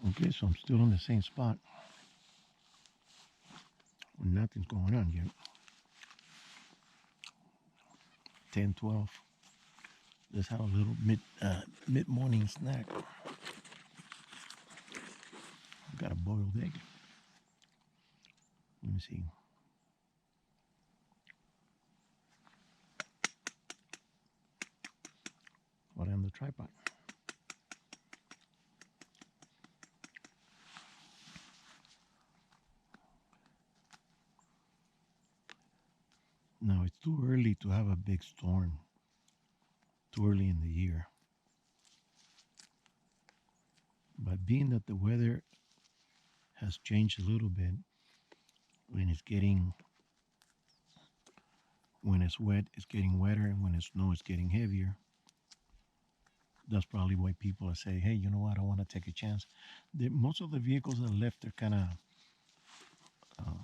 Okay, so I'm still in the same spot. Nothing's going on yet. 10, 12. Let's have a little mid morning snack. Got a boiled egg. Let me see. Put it on the tripod. Now it's too early to have a big storm. Too early in the year. But being that the weather has changed a little bit, when it's getting when it's wet, it's getting wetter, and when it's snow, it's getting heavier. That's probably why people are saying, "Hey, you know what? I want to take a chance." Most of the vehicles that left are kind of, uh,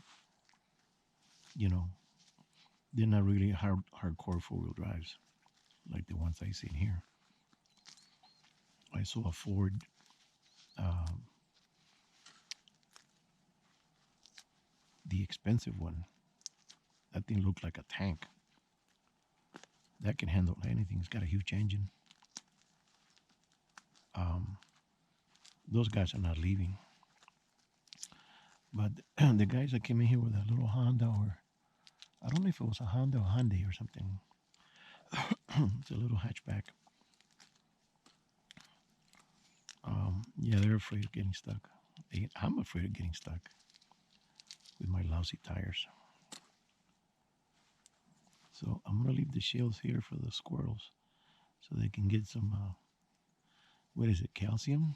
you know, they're not really hardcore four wheel drives like the ones I seen here. I saw a Ford, um, the expensive one. That thing looked like a tank. That can handle anything. It's got a huge engine. Um, those guys are not leaving. But the guys that came in here with a little Honda, or I don't know if it was a Honda or Hyundai or something. It's a little hatchback. Yeah, they're afraid of getting stuck. I'm afraid of getting stuck with my lousy tires. So I'm gonna leave the shields here for the squirrels, so they can get some. What is it? Calcium?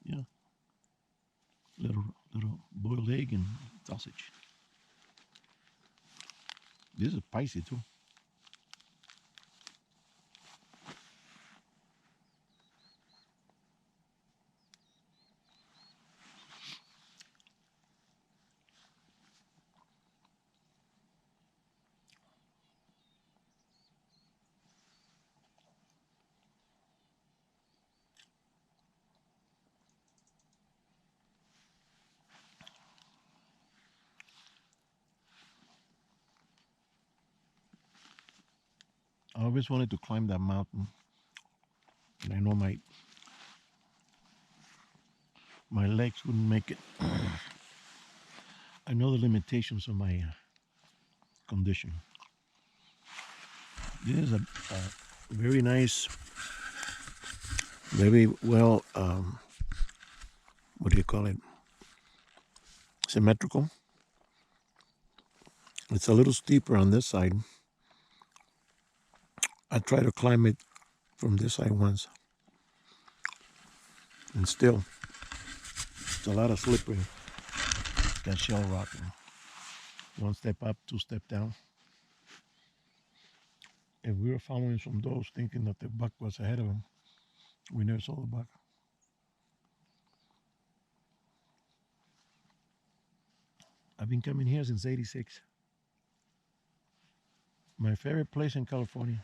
Yeah, little boiled egg and sausage. This is spicy too. I always wanted to climb that mountain, and I know my legs wouldn't make it. I know the limitations of my condition. This is a very nice, very well. What do you call it? Symmetrical. It's a little steeper on this side. I tried to climb it from this side once, and still, it's a lot of slippery. Got shell rocking. One step up, two step down. And we were following some does thinking that the buck was ahead of him. We never saw the buck. I've been coming here since '86. My favorite place in California.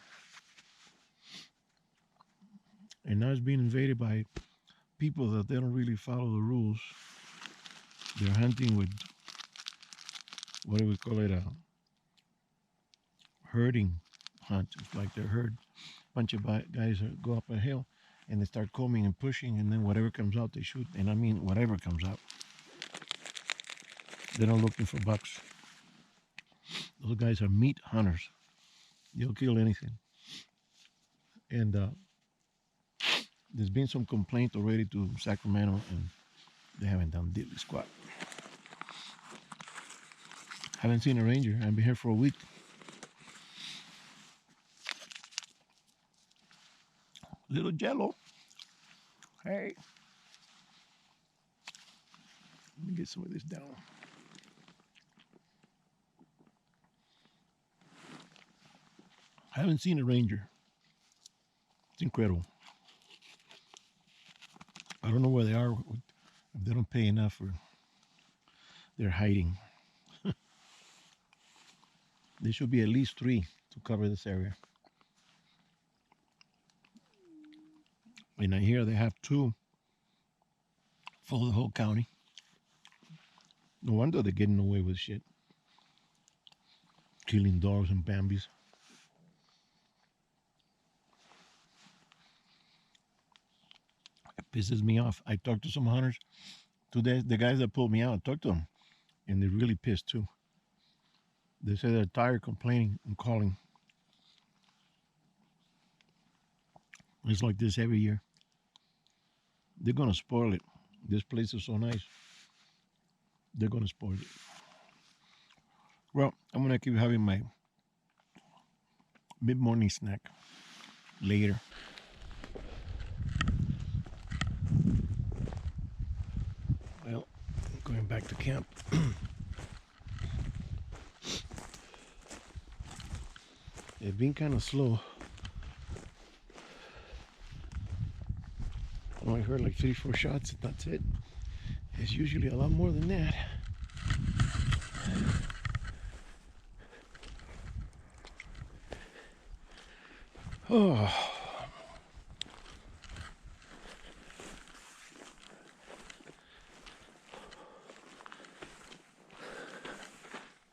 And now it's being invaded by people that they don't really follow the rules. They're hunting with, what do we call it, a herding hunt. It's like they're herd. Bunch of guys that go up a hill and they start combing and pushing, and then whatever comes out, they shoot. And I mean, whatever comes out. They're not looking for bucks. Those guys are meat hunters. They'll kill anything. And there's been some complaint already to Sacramento, and they haven't done diddly squat. Haven't seen a ranger. I've been here for a week. Little Jello. Hey, let me get some of this down. I haven't seen a ranger. It's incredible. I don't know where they are. If they don't pay enough, or they're hiding. There should be at least three to cover this area. And I hear they have 2 for the whole county. No wonder they're getting away with shit. Killing dogs and bambies. It pisses me off. I talked to some hunters today. The guys that pulled me out, I talked to them, and they're really pissed too. They say they're tired complaining and calling. It's like this every year. They're gonna spoil it. This place is so nice. They're gonna spoil it. Well, I'm gonna keep having my mid-morning snack later. Well, going back to camp. It's been kind of slow. I heard like 3-4 shots, and that's it. It's usually a lot more than that. Oh.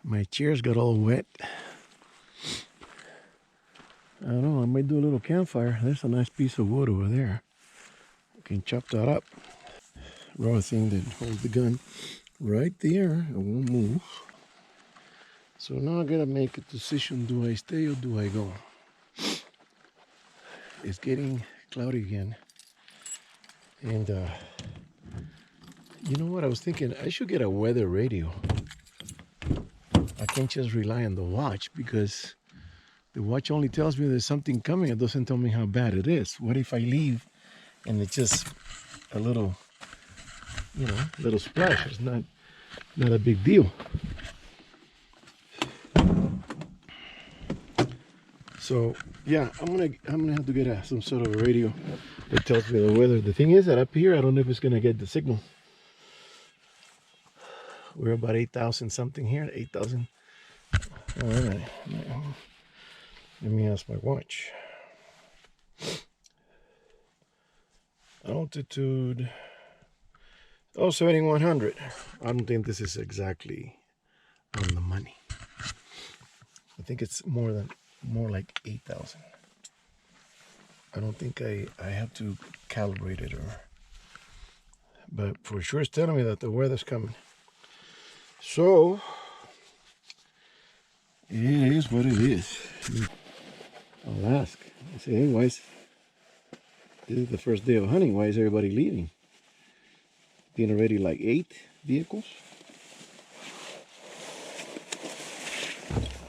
My chairs got all wet. I don't know, I might do a little campfire. There's a nice piece of wood over there. I can chop that up. Raw thing that holds the gun right there. It won't move. So now I gotta make a decision. Do I stay or do I go? It's getting cloudy again. And you know what I was thinking? I should get a weather radio. I can't just rely on the watch, because the watch only tells me there's something coming. It doesn't tell me how bad it is. What if I leave and it's just a little, little splash? It's not a big deal. So yeah, I'm gonna have to get some sort of a radio that tells me the weather. The thing is that up here, I don't know if it's gonna get the signal. We're about 8,000 something here. 8,000. All right. Let me ask my watch. Altitude. Oh, 7,100. I don't think this is exactly on the money. I think it's more like 8,000. I don't think I have to calibrate it, but for sure it's telling me that the weather's coming. So it is what it is. I'll ask. I say, hey, this is the first day of hunting. Why is everybody leaving? Being already like 8 vehicles.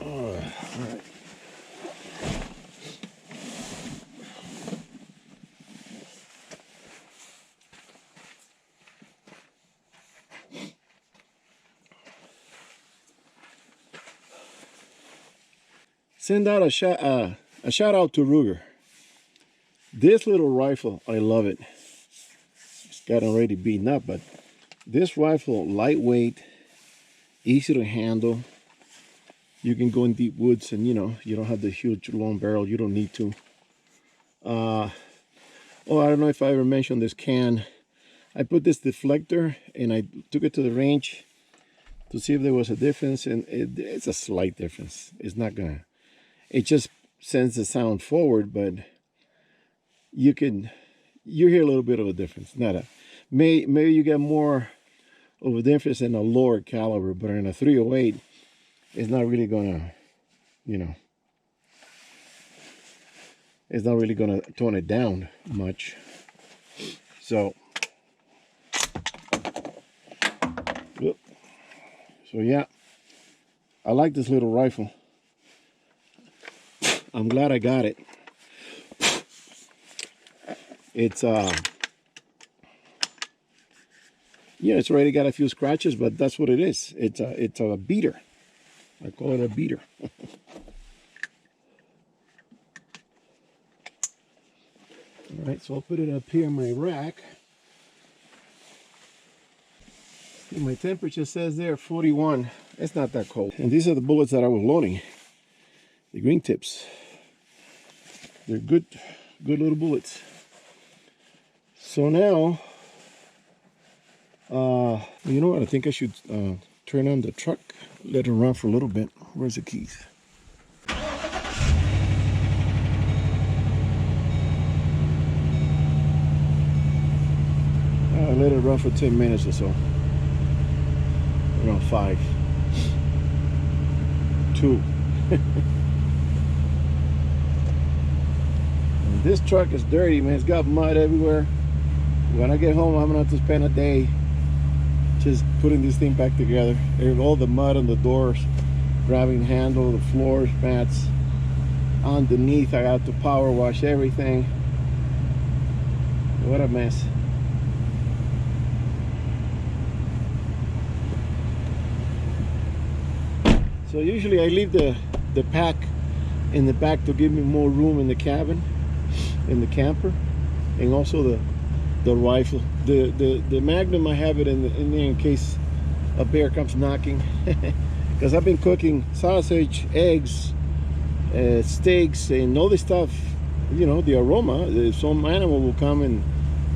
All right. Send out a shout out to Ruger. This little rifle, I love it. It's got already beaten up, but this rifle, lightweight, easy to handle. You can go in deep woods, and you don't have the huge long barrel. You don't need to. I don't know if I ever mentioned this can. I put this deflector and I took it to the range to see if there was a difference, and it's a slight difference. It's not gonna. It just sends the sound forward, but you hear a little bit of a difference. Maybe you get more of a difference in a lower caliber, but in a 308, it's not really gonna, it's not really gonna tone it down much. So yeah, I like this little rifle. I'm glad I got it. It's it's already got a few scratches, but that's what it is. It's a beater. I call it a beater. All right, so I'll put it up here in my rack. And my temperature says there 41. It's not that cold. And these are the bullets that I was loading. The green tips. They're good little bullets. So now, you know what? I think I should turn on the truck, let it run for a little bit. Where's the keys? Let it run for 10 minutes or so. Around 5. 2. And this truck is dirty, man. It's got mud everywhere. When I get home, I'm gonna have to spend a day just putting this thing back together. There's all the mud on the doors, grabbing the handle, the floors, mats. Underneath, I got to power wash everything. What a mess. So usually I leave the pack in the back to give me more room in the cabin, in the camper, and also the rifle. The Magnum, I have it in there in case a bear comes knocking. Because I've been cooking sausage, eggs, steaks, and all this stuff. You know, the aroma. Some animal will come and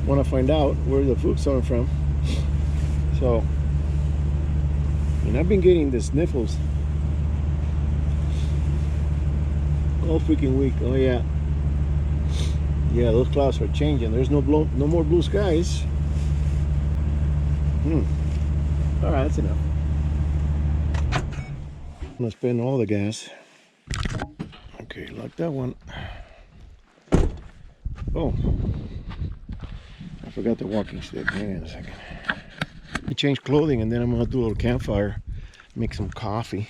want to find out where the food's coming from. So, and I've been getting the sniffles all freaking week. Oh yeah, yeah. Those clouds are changing. There's no more blue skies. All right, that's enough. I'm gonna spend all the gas. Okay, lock that one. Oh, I forgot the walking stick. Hang on a second. I change clothing and then I'm gonna do a little campfire, make some coffee.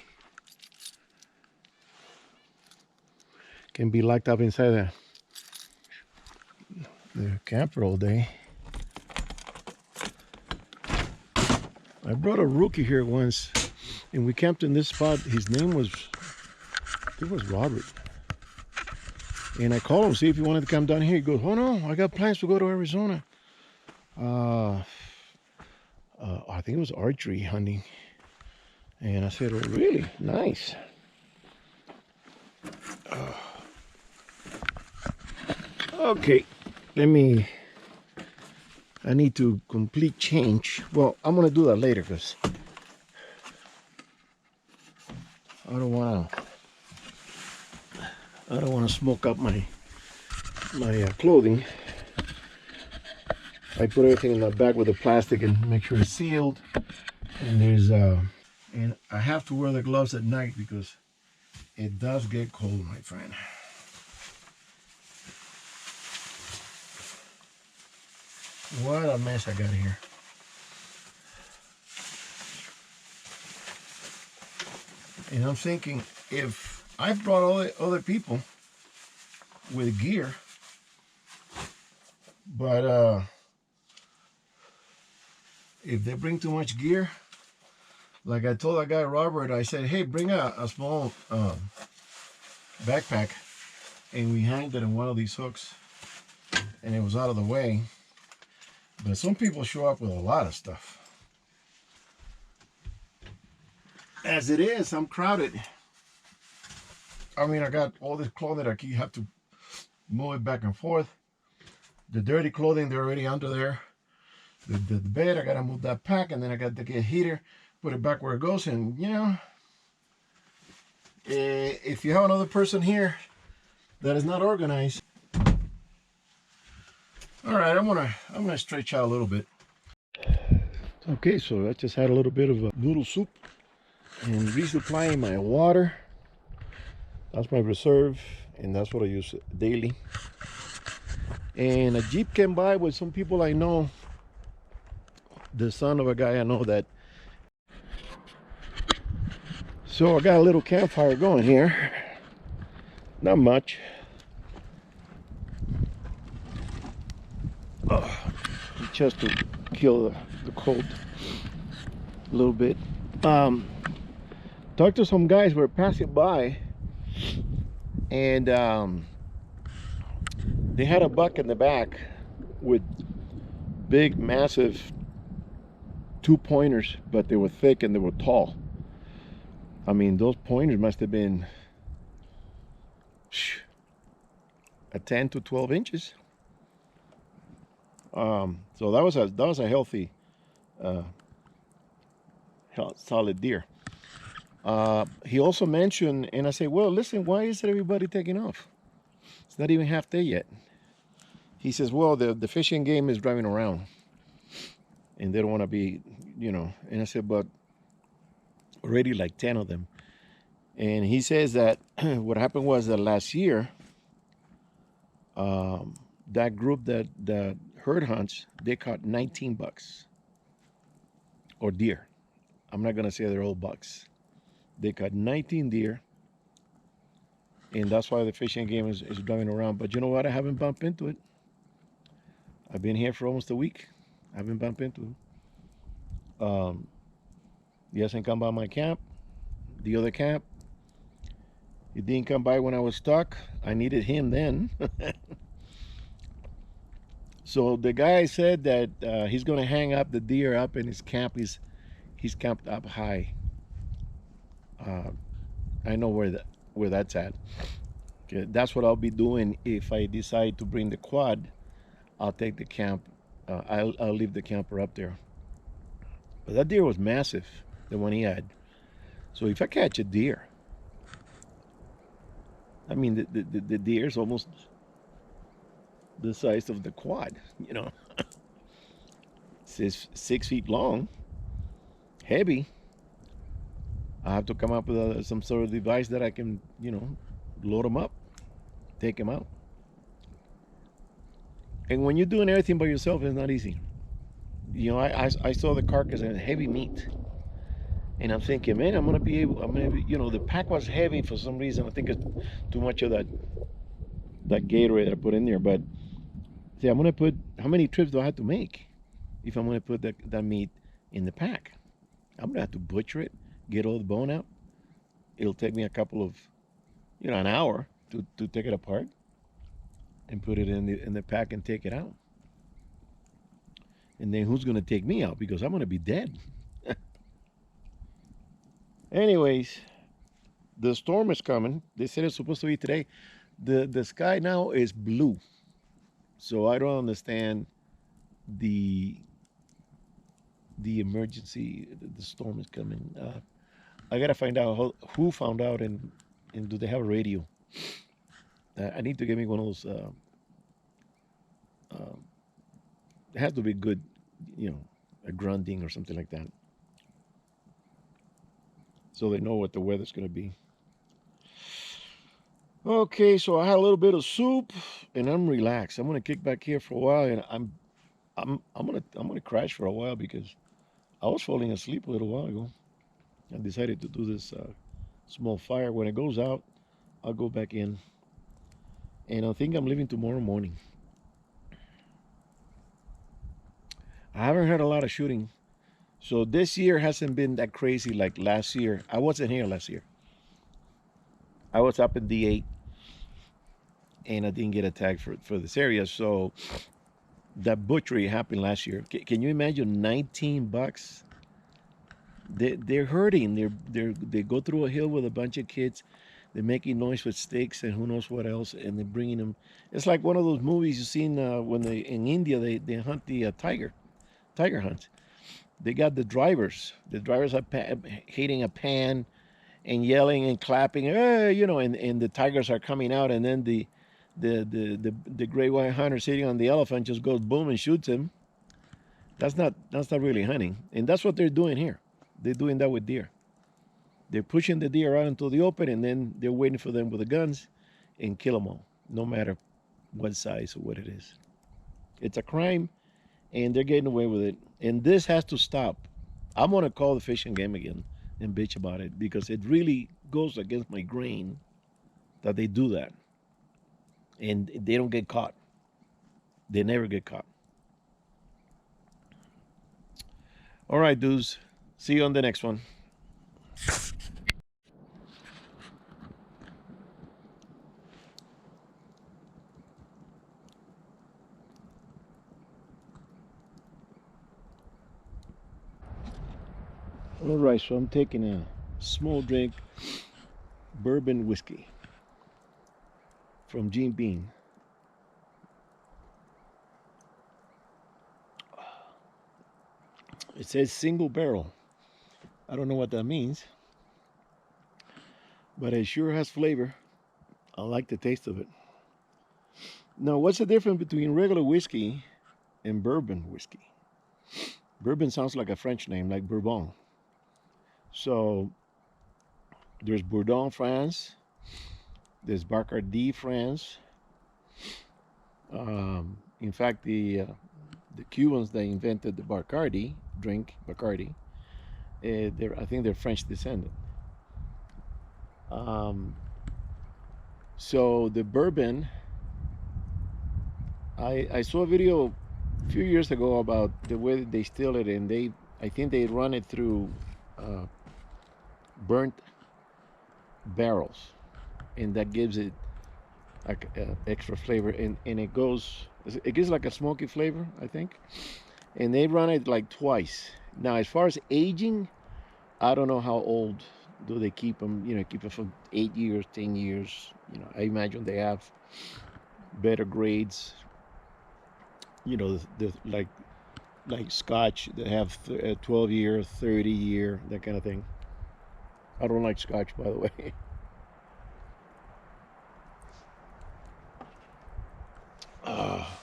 Can be locked up inside the camper all day. I brought a rookie here once and we camped in this spot. His name was, I think it was Robert. And I called him, see if he wanted to come down here. He goes, oh no, I got plans to go to Arizona. I think it was archery hunting. And I said, oh really? Nice. Okay, I need to complete change. Well, I'm gonna do that later because I don't wanna smoke up my clothing. I put everything in the bag with the plastic and make sure it's sealed. And there's and I have to wear the gloves at night because it does get cold, my friend. What a mess I got here. And I'm thinking, if I brought all the other people with gear, but if they bring too much gear, like I told that guy Robert, I said, hey, bring a small backpack, and we hanged it in one of these hooks, and it was out of the way. But some people show up with a lot of stuff. As it is, I'm crowded. I mean, I got all this clothing. I have to move it back and forth. The dirty clothing, they're already under there. The bed, I gotta move that pack, and then I got to get a heater, put it back where it goes. And you know, if you have another person here that is not organized, all right, I'm gonna stretch out a little bit. Okay, so I just had a little bit of a noodle soup and resupplying my water. That's my reserve, and that's what I use daily. And a Jeep came by with some people I know. The son of a guy I know that. So I got a little campfire going here. Not much. Just to kill the cold a little bit. Talked to some guys who were passing by, and they had a buck in the back with big, massive 2 pointers, but they were thick and they were tall. I mean, those pointers must have been a 10 to 12 inches. So that was a healthy, uh, solid deer. He also mentioned, and I said, well, listen, why is everybody taking off? It's not even half day yet. He says, well, the fishing game is driving around, and they don't want to be, And I said, but already like 10 of them. And he says that what happened was that last year, um, that group that herd hunts, they caught 19 bucks or deer. I'm not gonna say they're all bucks. They caught 19 deer, and that's why the fishing game is driving around. But you know what? I haven't bumped into it. I've been here for almost a week. I haven't bumped into him. He hasn't come by my camp. The other camp, he didn't come by when I was stuck. I needed him then. So the guy said that he's going to hang up the deer up in his camp. He's camped up high. Uh, I know where that's at. Okay, that's what I'll be doing if I decide to bring the quad. I'll take the camp. I'll leave the camper up there. But that deer was massive, the one he had. So if I catch a deer, I mean the deer is almost the size of the quad. It's 6 feet long, heavy. I have to come up with some sort of device that I can, load them up, take them out. And when you're doing everything by yourself, it's not easy. I saw the carcass and heavy meat, and I'm thinking, man, I'm gonna be, the pack was heavy for some reason. I think it's too much of that Gatorade that I put in there. But see, I'm gonna put how many trips do I have to make if I'm gonna put that meat in the pack? I'm gonna have to butcher it, get all the bone out. It'll take me a couple of, an hour to take it apart and put it in the pack and take it out. And then who's gonna take me out because I'm gonna be dead. Anyways, the storm is coming. They said it's supposed to be today. The sky now is blue, so I don't understand the emergency. The storm is coming. I gotta find out who found out and do they have a radio? I need to get me one of those. Uh, it has to be good, a grunting or something like that, so they know what the weather's gonna be. Okay, so I had a little bit of soup, and I'm relaxed. I'm gonna kick back here for a while, and I'm gonna crash for a while because I was falling asleep a little while ago. I decided to do this small fire. When it goes out, I'll go back in, and I think I'm leaving tomorrow morning. I haven't heard a lot of shooting, so this year hasn't been that crazy like last year. I wasn't here last year. I was up in D8, and I didn't get attacked for this area. So that butchery happened last year. Can you imagine 19 bucks? They're hurting. They go through a hill with a bunch of kids. They're making noise with sticks and who knows what else, and they're bringing them. It's like one of those movies you've seen when they in India they hunt the tiger hunt. They got the drivers. The drivers are hitting a pan and yelling and clapping, and the tigers are coming out, and then the great white hunter sitting on the elephant just goes boom and shoots him. That's not really hunting, and that's what they're doing here. They're doing that with deer. They're pushing the deer out into the open, and then they're waiting for them with the guns and kill them all, no matter what size or what it is. It's a crime, and they're getting away with it. And this has to stop. I'm gonna call the Fish and Game again and bitch about it because it really goes against my grain that they do that, and they don't get caught. They never get caught. All right, dudes. See you on the next one. All right, so I'm taking a small drink bourbon whiskey from Jim Beam. It says single barrel. I don't know what that means, but it sure has flavor. I like the taste of it. Now, what's the difference between regular whiskey and bourbon whiskey? Bourbon sounds like a French name, like Bourbon. So there's Bourdon, France. There's Bacardi, France. In fact, the Cubans that invented the Bacardi drink, Bacardi, I think they're French descendant. So the bourbon, I saw a video a few years ago about the way that they still it, and I think they run it through burnt barrels, and that gives it like extra flavor, and it gives like a smoky flavor, I think. And they run it like twice. Now, as far as aging, I don't know how old do they keep them. Keep them for 8 years, 10 years. I imagine they have better grades. The like Scotch that have 12-year, 30-year, that kind of thing. I don't like Scotch, by the way. Ah,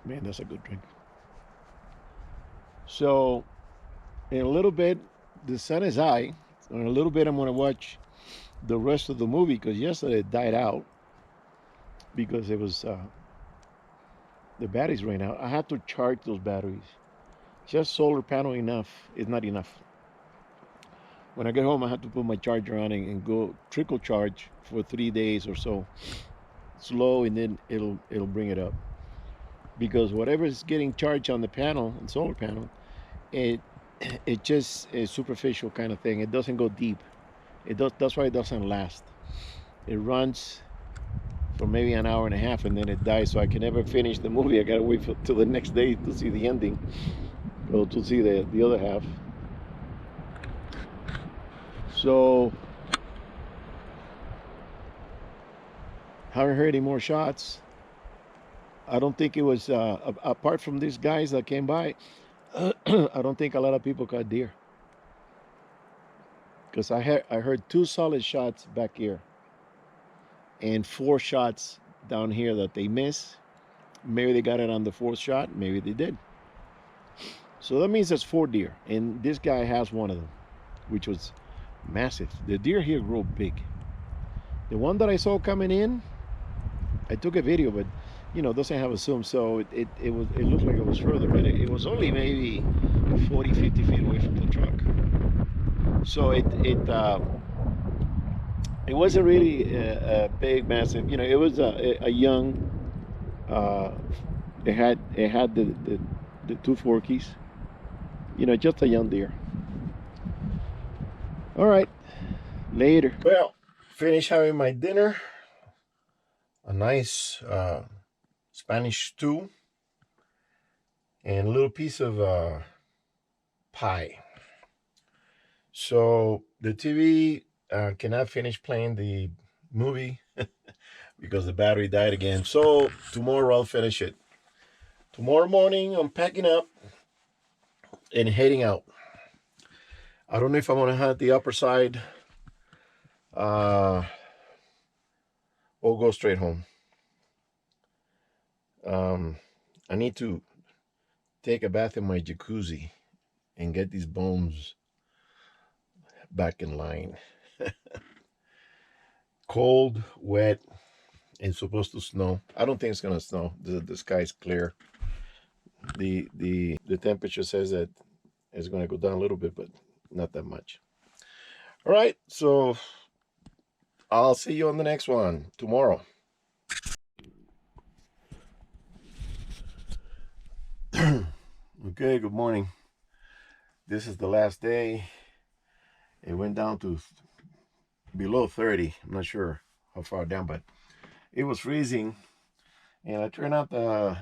man, that's a good drink. So, in a little bit, the sun is high. In a little bit, I'm going to watch the rest of the movie because yesterday it died out because it was the batteries ran out. I had to charge those batteries. Just solar panel enough is not enough. When I get home, I have to put my charger on and go trickle charge for 3 days or so, slow, and then it'll bring it up. Because whatever is getting charged on the panel, and solar panel, it just is superficial kind of thing. It doesn't go deep. That's why it doesn't last. It runs for maybe an hour and a half and then it dies. So I can never finish the movie. I gotta wait till the next day to see the ending, or to see the other half. So haven't heard any more shots. I don't think it was apart from these guys that came by. I don't think a lot of people caught deer because I heard 2 solid shots back here and 4 shots down here that they missed. Maybe they got it on the 4th shot. Maybe they did. So that means there's 4 deer, and this guy has one of them, which was massive. The deer here grow big. The one that I saw coming in, I took a video, but doesn't have a zoom, so it looked like it was further, but it was only maybe 40, 50 feet away from the truck. So it wasn't really a big, massive. It was a young. It had the 2 forkies. Just a young deer. All right, later. Well, finished having my dinner. A nice Spanish stew and a little piece of pie. So the TV cannot finish playing the movie because the battery died again. So tomorrow I'll finish it. Tomorrow morning I'm packing up and heading out. I don't know if I'm gonna have the upper side or go straight home. I need to take a bath in my jacuzzi and get these bones back in line. Cold, wet, and supposed to snow. I don't think it's gonna snow. The sky's clear. The temperature says that it's gonna go down a little bit, but not that much. All right, so I'll see you on the next one tomorrow. Okay, good morning. This is the last day. It went down to below 30. I'm not sure how far down, but it was freezing. And I turned out the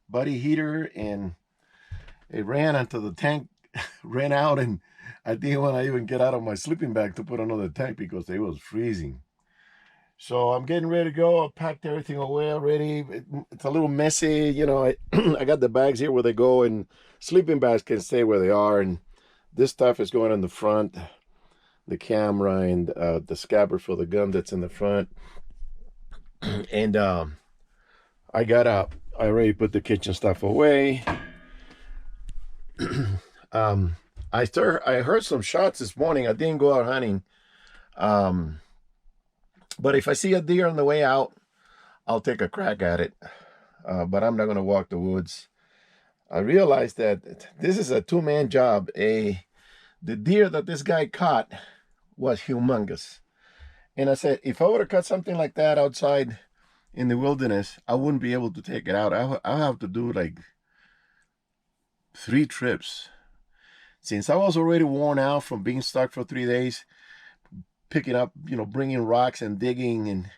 body heater and it ran until the tank ran out, and I didn't want to even get out of my sleeping bag to put another tank because it was freezing. So I'm getting ready to go. I packed everything away already. It's a little messy, you know. I got the bags here where they go, and sleeping bags can stay where they are. And this stuff is going in the front, the camera and the scabbard for the gun that's in the front. And I already put the kitchen stuff away. I heard some shots this morning. I didn't go out hunting. But if I see a deer on the way out, I'll take a crack at it. But I'm not going to walk the woods. I realized that this is a two-man job. The deer that this guy caught was humongous. And I said, if I would have caught something like that outside in the wilderness, I wouldn't be able to take it out. I'll have to do like 3 trips. Since I was already worn out from being stuck for 3 days, picking up, bringing rocks and digging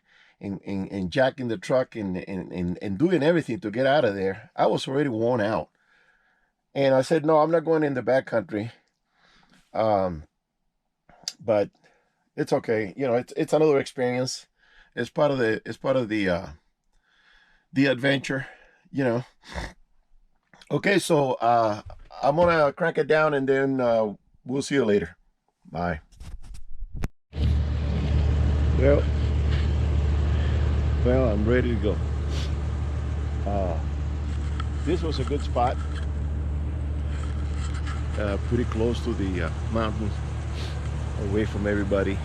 and jacking the truck and doing everything to get out of there, I was already worn out. And I said, no, I'm not going in the backcountry. But it's okay. It's another experience. It's part of the adventure, Okay, so I'm gonna crank it down and then we'll see you later. Bye. Well, I'm ready to go. This was a good spot. Pretty close to the mountains, away from everybody.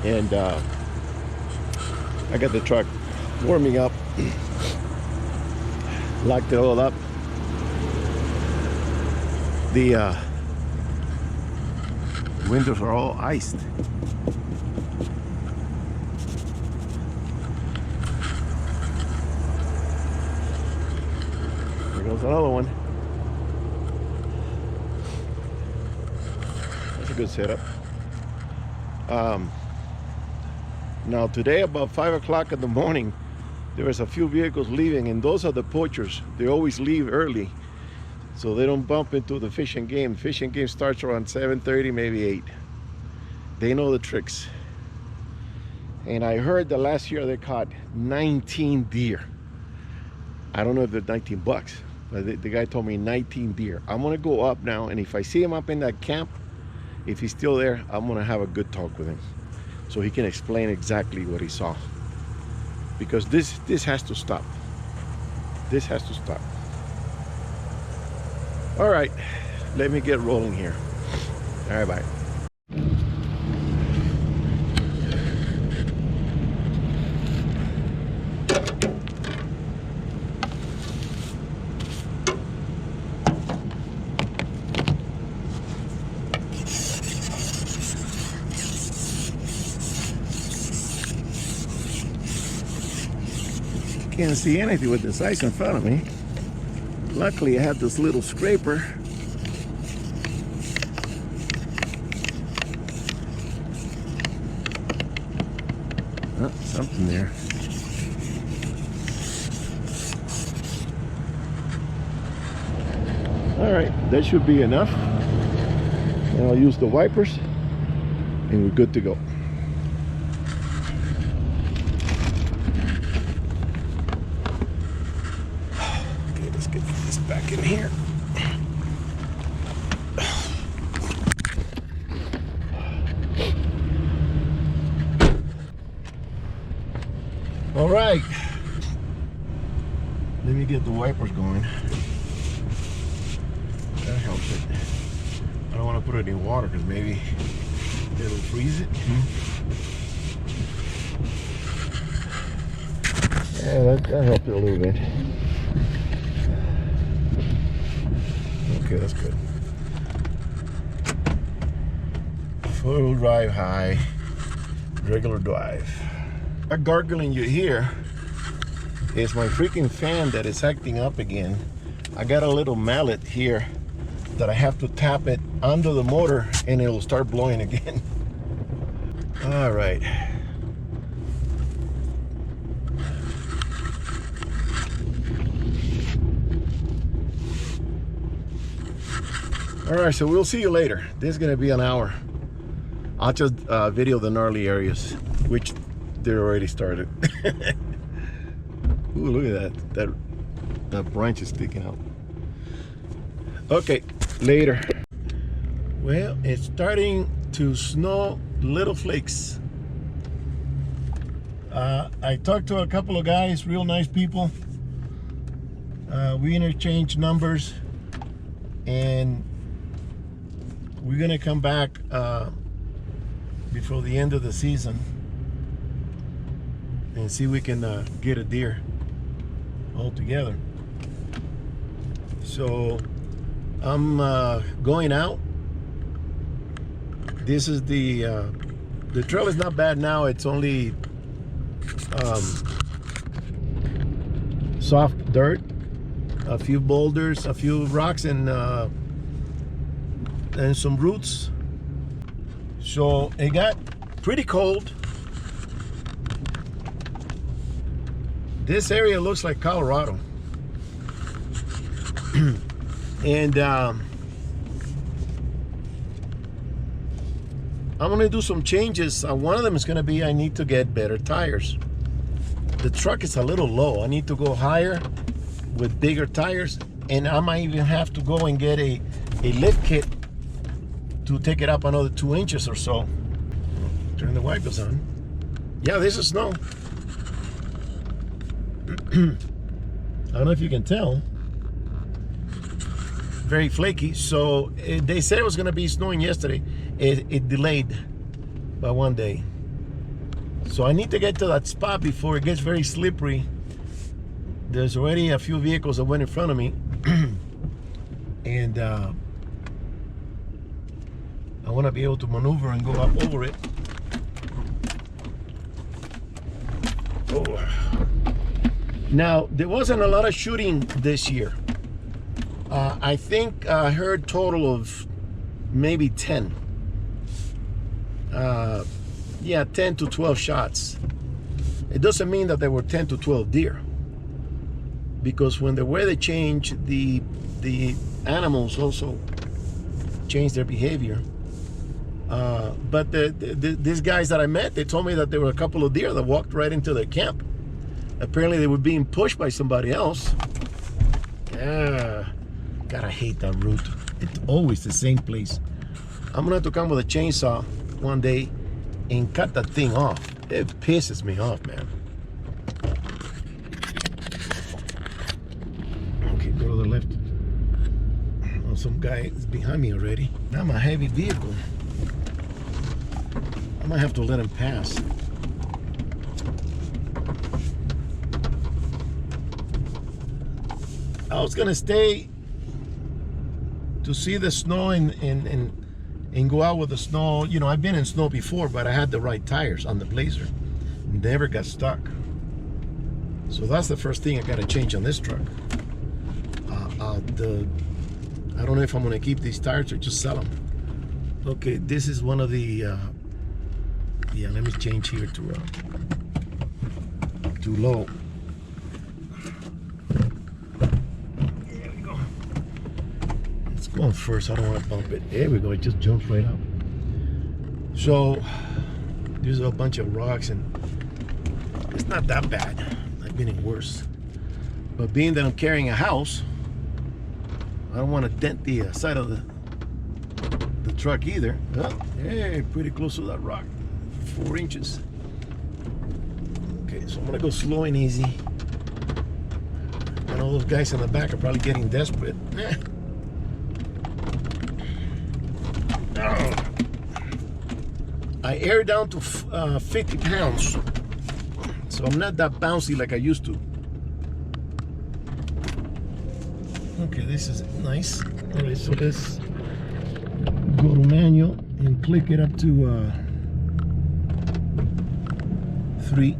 And I got the truck warming up. Locked it all up. The windows are all iced. There goes another one. That's a good setup. Now today about 5 o'clock in the morning, there was a few vehicles leaving, and those are the poachers. They always leave early so they don't bump into the Fish and Game. Fish and Game starts around 7:30, maybe 8. They know the tricks. And I heard that last year they caught 19 deer. I don't know if they're 19 bucks, but the guy told me 19 deer. I'm gonna go up now, and if I see him up in that camp, if he's still there, I'm gonna have a good talk with him so he can explain exactly what he saw. Because this has to stop. This has to stop. All right, let me get rolling here. All right, bye. Can't see anything with this ice in front of me. Luckily, I have this little scraper. Oh, something there. All right, that should be enough. And I'll use the wipers, and we're good to go. Okay, let's get this back in here. All right, let me get the wipers going. That helps it. I don't want to put it in water because maybe it'll freeze it. Yeah, that helped it a little bit. Okay, that's good. Full drive high, regular drive. That gargling you hear is my freaking fan that is acting up again. I got a little mallet here that I have to tap it under the motor and it'll start blowing again. All right. All right, so we'll see you later. This is gonna be an hour. I'll just video the gnarly areas. which they're already started. Ooh, look at that. That branch is sticking out. Okay, later. Well, it's starting to snow, little flakes. I talked to a couple of guys, real nice people. We interchanged numbers, and we're gonna come back before the end of the season and see if we can get a deer all together. So I'm going out. This is the trail is not bad now. It's only soft dirt, a few boulders, a few rocks, and some roots. So it got pretty cold. This area looks like Colorado. And I'm gonna do some changes. One of them is gonna be I need to get better tires. The truck is a little low. I need to go higher with bigger tires, and I might even have to go and get a lift kit to take it up another 2 inches or so. Turn the wipers on. Yeah, this is snow. I don't know if you can tell. Very flaky. So they said it was going to be snowing yesterday. It delayed by 1 day. So I need to get to that spot before it gets very slippery. There's already a few vehicles that went in front of me. And I want to be able to maneuver and go up over it. Oh. Now, there wasn't a lot of shooting this year. I think I heard total of maybe 10. Yeah, 10 to 12 shots. It doesn't mean that there were 10 to 12 deer, because when the weather changed, the animals also changed their behavior. But these guys that I met, they told me that there were a couple of deer that walked right into their camp. Apparently they were being pushed by somebody else. God, I hate that route. It's always the same place. I'm gonna have to come with a chainsaw one day and cut that thing off. It pisses me off, man. Okay, go to the left. Oh, some guy is behind me already. I'm a heavy vehicle. I might have to let him pass. I was gonna stay to see the snow and go out with the snow. You know, I've been in snow before, but I had the right tires on the Blazer. Never got stuck. So that's the first thing I gotta change on this truck. I don't know if I'm gonna keep these tires or just sell them. Okay, this is one of the, yeah, let me change here to low. There we go. It's going first, I don't want to bump it. There we go, it just jumps right up. So, there's a bunch of rocks, and it's not that bad. I've been in worse. But being that I'm carrying a house, I don't want to dent the side of the truck either. Oh, hey, pretty close to that rock. 4 inches. Okay, so I'm gonna go slow and easy. And all those guys in the back are probably getting desperate. Oh. I air down to 50 pounds. So I'm not that bouncy like I used to. Okay, this is nice. All right, so let's go to manual and click it up to 3.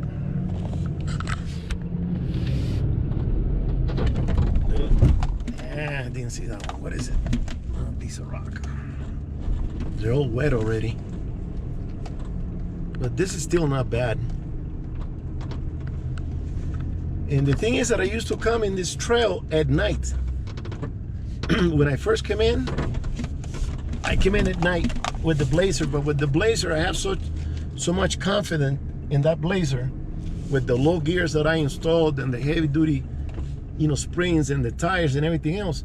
I didn't see that one. What is it? A piece of rock. They're all wet already. But this is still not bad. And the thing is that I used to come in this trail at night. When I first came in, I came in at night with the Blazer, but with the Blazer I have so much confidence in that Blazer with the low gears that I installed and the heavy duty, you know, springs and the tires and everything else,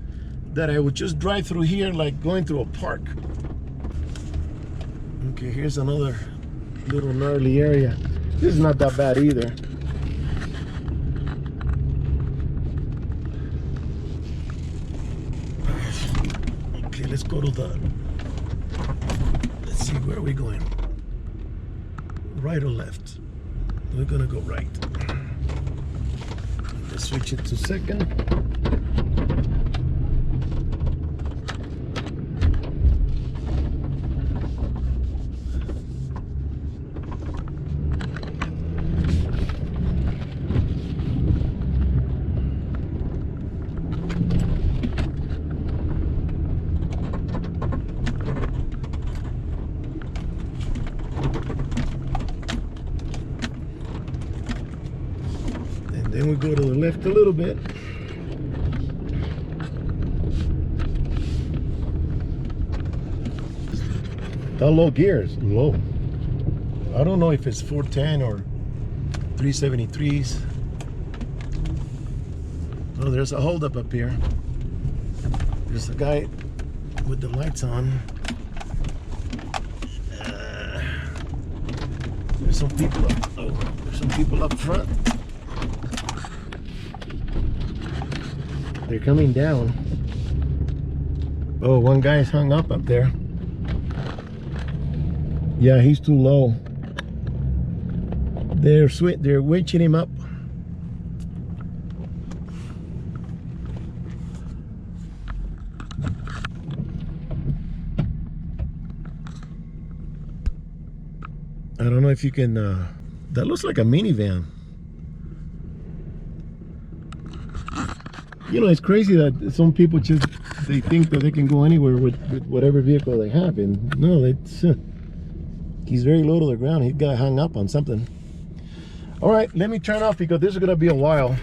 that I would just drive through here like going through a park. Okay, here's another little gnarly area. This is not that bad either. Okay, let's go to the, let's see, where are we going? Right or left? We're gonna go right. Let's switch it to second. Then we go to the left a little bit. How low gears? Low. I don't know if it's 410 or 373s. Oh, there's a holdup up here. There's a guy with the lights on. There's some people up. Oh, there's some people up front. They're coming down. Oh, one guy's hung up there. Yeah, he's too low. They're winching him up. I don't know if you can, that looks like a minivan. You know, it's crazy that some people just, they think that they can go anywhere with whatever vehicle they have. And no, it's, he's very low to the ground. He got hung up on something. All right, let me turn off because this is gonna be a while.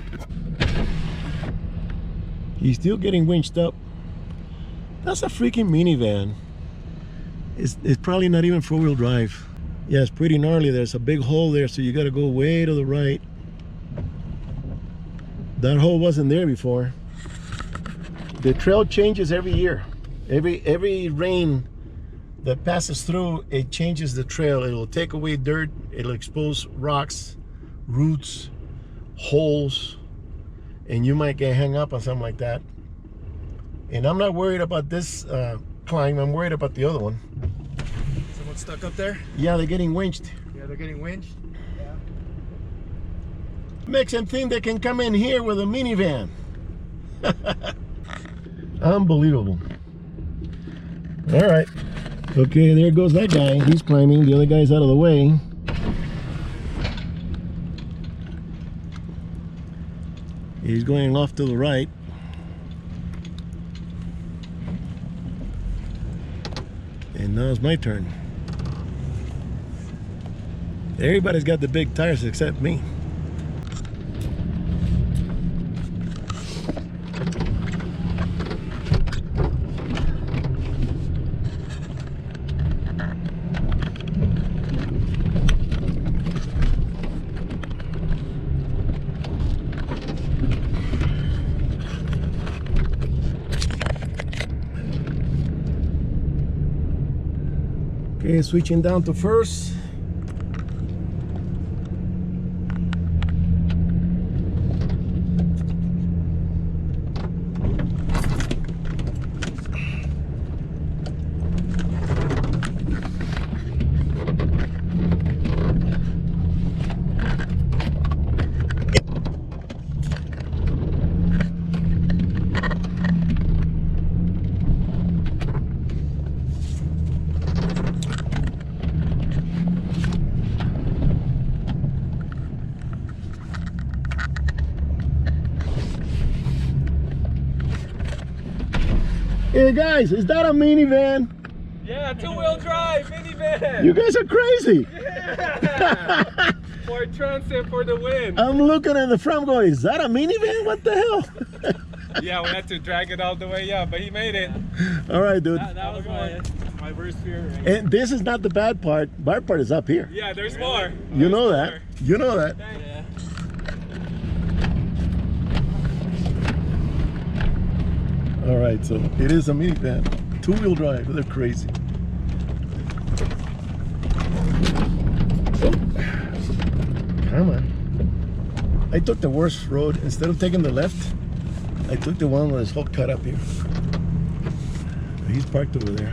He's still getting winched up. That's a freaking minivan. It's probably not even four-wheel drive. Yeah, it's pretty gnarly. There's a big hole there, so you gotta go way to the right. That hole wasn't there before. The trail changes every year. Every rain that passes through, it changes the trail. It'll take away dirt, it'll expose rocks, roots, holes, and you might get hung up on something like that. And I'm not worried about this climb, I'm worried about the other one. Someone stuck up there? Yeah, they're getting winched. Yeah, they're getting winched? Yeah. Makes them think they can come in here with a minivan. Unbelievable. All right. Okay, there goes that guy. He's climbing. The other guy's out of the way. He's going off to the right. And now it's my turn. Everybody's got the big tires except me. Okay, switching down to first. Hey guys, is that a minivan? Yeah, two-wheel drive minivan. You guys are crazy. Yeah. Ford Transit for the win. I'm looking at the front going, is that a minivan? What the hell? Yeah, we had to drag it all the way up, but he made it. All right, dude. That was my my worst fear. Right? And this is not the bad part. Bad part is up here. Yeah, there's more. You know that. You know that. Yeah. All right, so it is a minivan, 2-wheel drive. They're crazy. Oh, come on. I took the worst road. Instead of taking the left, I took the one with his whole cut up here. He's parked over there.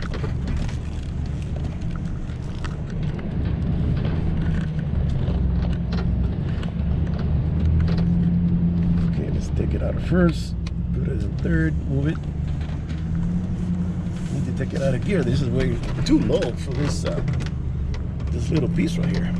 Okay, let's take it out of first. Put it in third. Move it. Need to take it out of gear. This is way too low for this this little piece right here.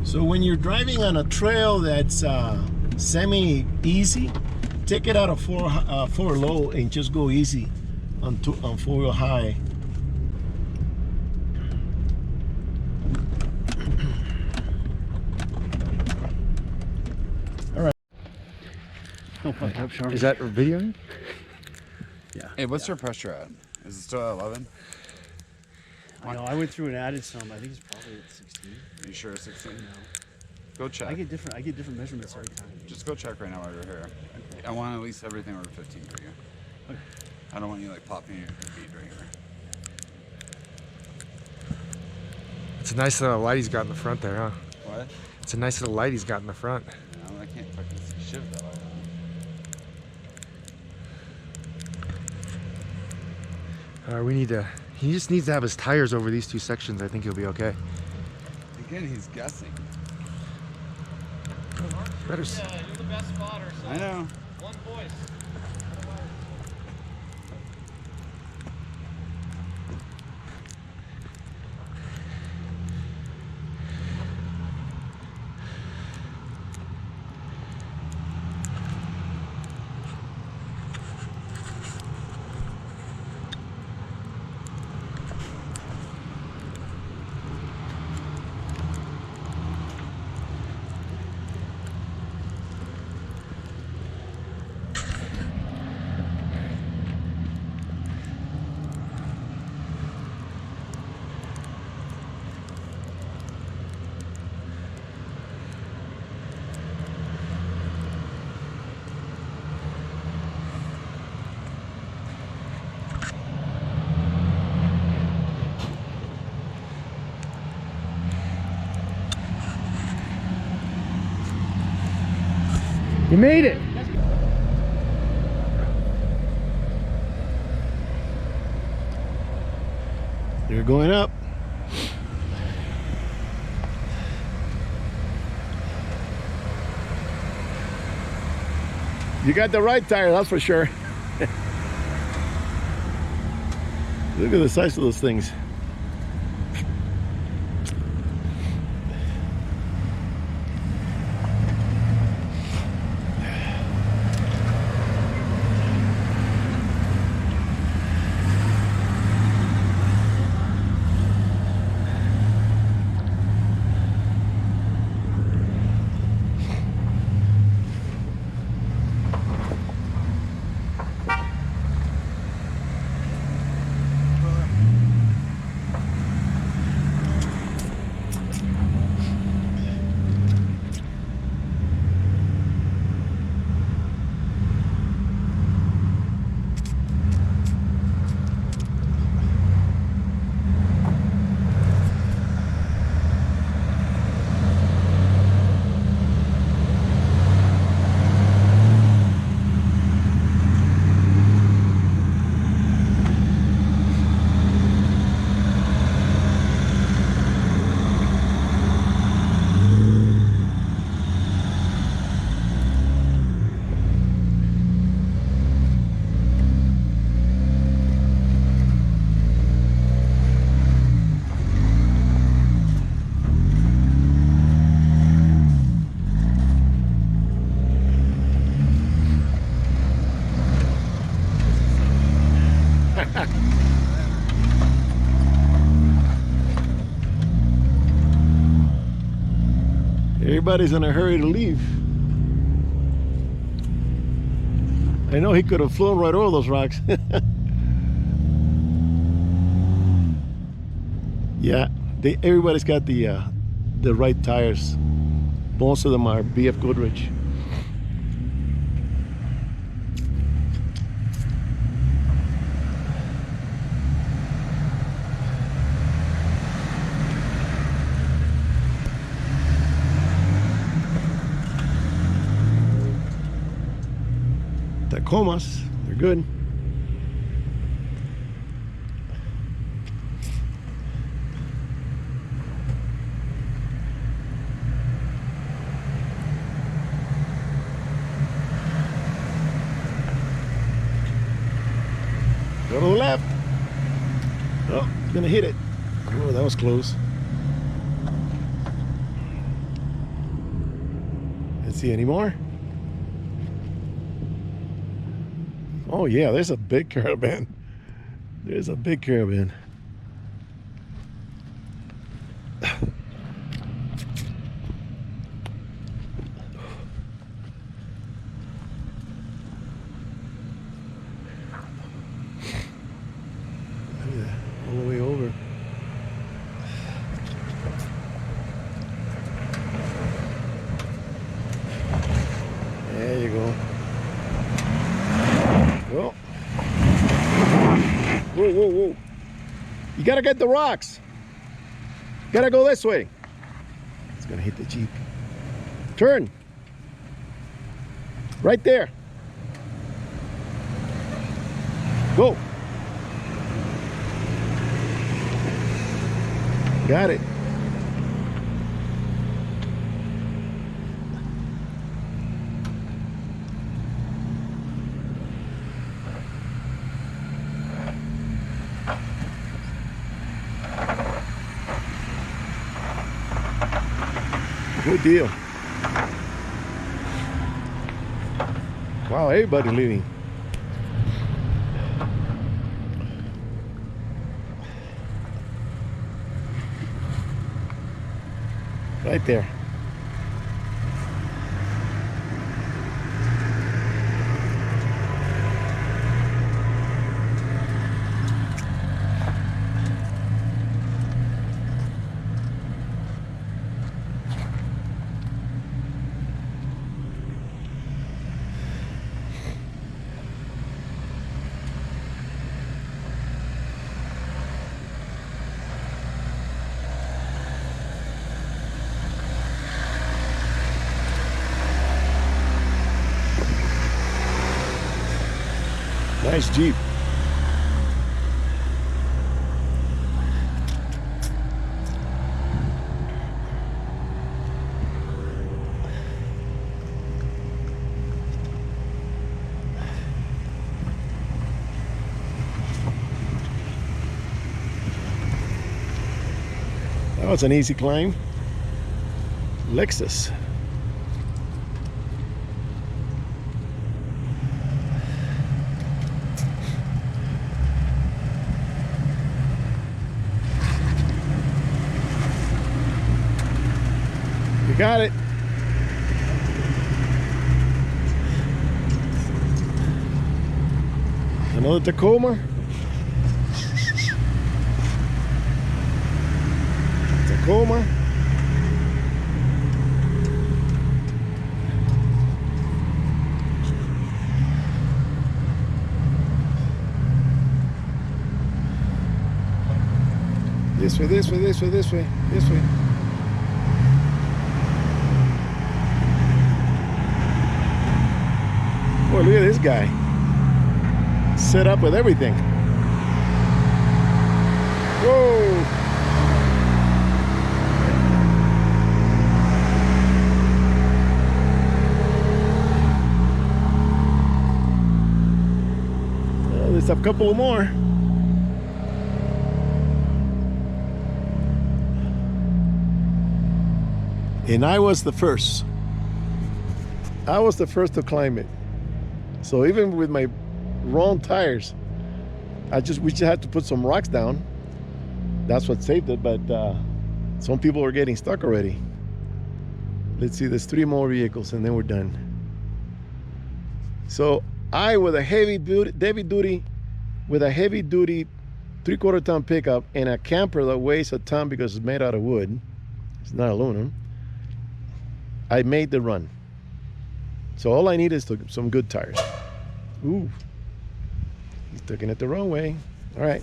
So when you're driving on a trail that's semi-easy, take it out of four low and just go easy on 4-wheel high. All right. Don't fuck up, Sharp. Is that videoing? Yeah. Hey, what's your pressure at? Is it still at 11? I know. I went through and added some. I think it's probably at 16. Are you sure it's 16? No. Go check. I get different measurements every time. Just go check right now while you're here. I want at least everything over 15 for you. Okay. I don't want you like popping your feet right here. It's a nice little light he's got in the front there, huh? What? It's a nice little light he's got in the front. No, I can't fucking shift that light on. We need to. He just needs to have his tires over these 2 sections. I think he'll be okay. Again, he's guessing. Better. You're the best spotter. So I know. one voice. You made it. They're going up. You got the right tire, that's for sure. Look at the size of those things. everybody's in a hurry to leave. I know he could have flown right over those rocks. Yeah, everybody's got the right tires. Most of them are BF Goodrich. Tacomas, they're good. Go to the left. Oh, gonna hit it. Oh, that was close. Let's see any more. Oh yeah, there's a big caravan. There's a big caravan. All the way over. There you go. Well, whoa, whoa, whoa. You gotta get the rocks. Gotta go this way. It's gonna hit the Jeep. Turn. Right there. Go. Got it. Good deal. Wow, everybody leaving. Right there. Nice Jeep. That was an easy climb. Lexus. You got it. Another Tacoma. Tacoma. This way, this way, this way, this way, this way. Boy, look at this guy. Set up with everything. Whoa! Well, there's a couple more. And I was the first. I was the first to climb it. So even with my wrong tires, we just had to put some rocks down. That's what saved it, but some people were getting stuck already. Let's see, there's 3 more vehicles and then we're done. So I, with a heavy duty 3/4 ton pickup and a camper that weighs a ton because it's made out of wood, it's not aluminum, I made the run. So all I need is some good tires. Ooh, he's taking it the wrong way. All right.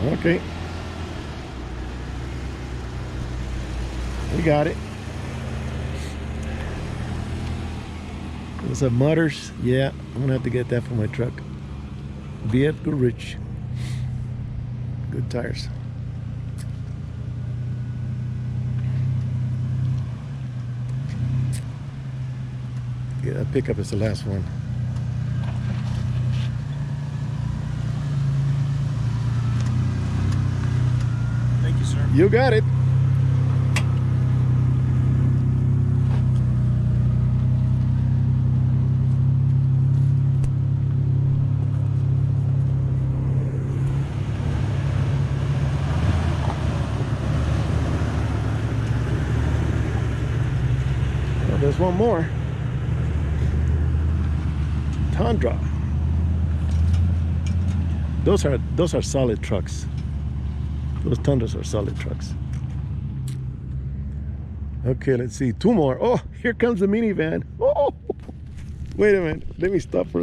Okay. We got it. Those are mutters. Yeah, I'm gonna have to get that for my truck. BF Goodrich. Good tires. Yeah, that pickup is the last one. Thank you, sir. You got it. Well, there's one more. Tundra. Those are solid trucks. Those Tundras are solid trucks. Okay, let's see. 2 more. Oh, here comes the minivan. Oh, wait a minute. Let me stop for a minute.